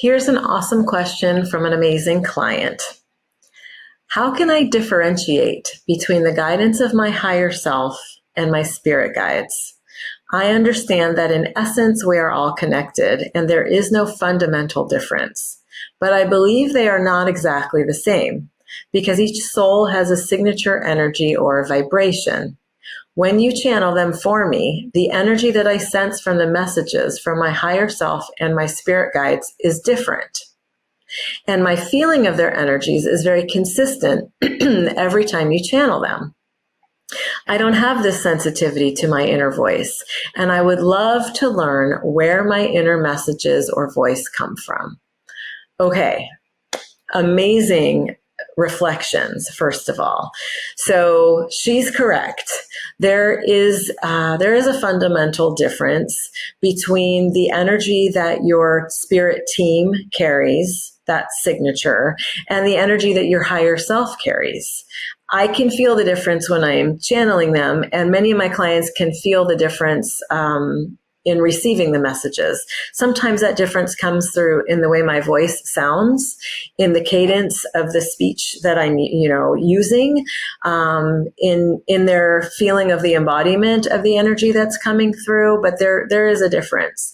Here's an awesome question from an amazing client. How can I differentiate between the guidance of my higher self and my spirit guides? I understand that in essence, we are all connected and there is no fundamental difference, but I believe they are not exactly the same because each soul has a signature energy or a vibration. When you channel them for me, the energy that I sense from the messages from my higher self and my spirit guides is different. And my feeling of their energies is very consistent every time you channel them. I don't have this sensitivity to my inner voice, and I would love to learn where my inner messages or voice come from. Okay, amazing reflections, first of all. So she's correct. There is a fundamental difference between the energy that your spirit team carries, that signature, and the energy that your higher self carries. I can feel the difference when I'm channeling them, and many of my clients can feel the difference in receiving the messages. Sometimes that difference comes through in the way my voice sounds, in the cadence of the speech that I'm, using, in their feeling of the embodiment of the energy that's coming through. But there is a difference.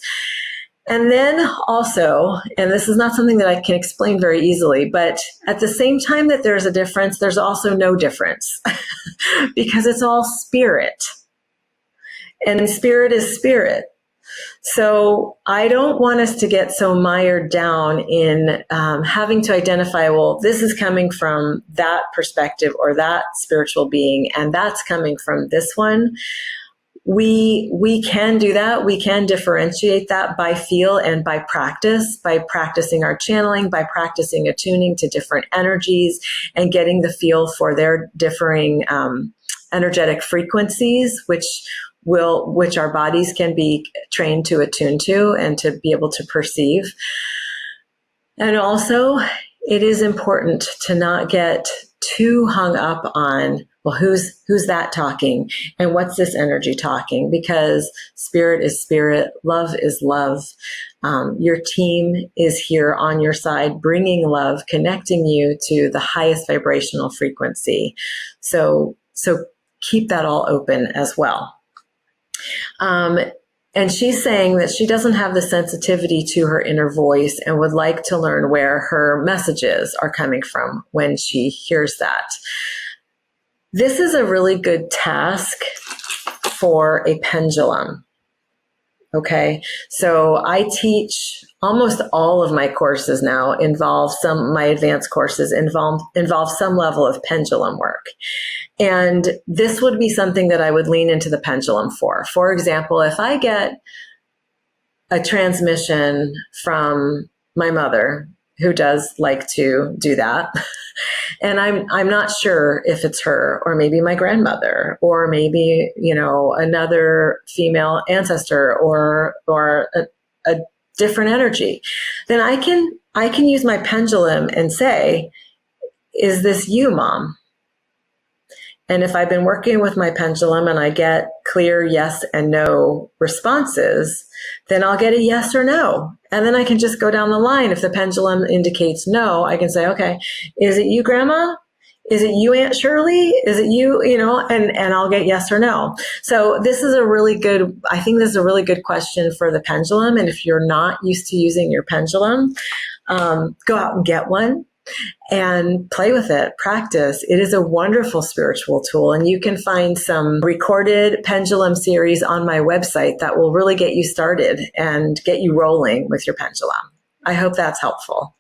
And then also, and this is not something that I can explain very easily, but at the same time that there's a difference, there's also no difference because it's all spirit. And spirit is spirit. So I don't want us to get so mired down in having to identify, well, this is coming from that perspective or that spiritual being, and that's coming from this one. We can do that. We can differentiate that by feel and by practice, by practicing our channeling, by practicing attuning to different energies and getting the feel for their differing energetic frequencies, which our bodies can be trained to attune to and to be able to perceive. And also, it is important to not get too hung up on, well, who's that talking and what's this energy talking? Because spirit is spirit, love is love. Your team is here on your side, bringing love, connecting you to the highest vibrational frequency. So keep that all open as well. And she's saying that she doesn't have the sensitivity to her inner voice and would like to learn where her messages are coming from when she hears that. This is a really good task for a pendulum. Okay, so I teach almost all of my courses now my advanced courses involve some level of pendulum work. And this would be something that I would lean into the pendulum for. For example, if I get a transmission from my mother, who does like to do that, and I'm not sure if it's her or maybe my grandmother or maybe, another female ancestor or a different energy, then I can use my pendulum and say, is this you, Mom? And if I've been working with my pendulum and I get clear yes and no responses, then I'll get a yes or no. And then I can just go down the line. If the pendulum indicates no, I can say, okay, is it you, Grandma? Is it you, Aunt Shirley? Is it you, and I'll get yes or no. So I think this is a really good question for the pendulum. And if you're not used to using your pendulum, go out and get one. And play with it, practice. It is a wonderful spiritual tool. And you can find some recorded pendulum series on my website that will really get you started and get you rolling with your pendulum. I hope that's helpful.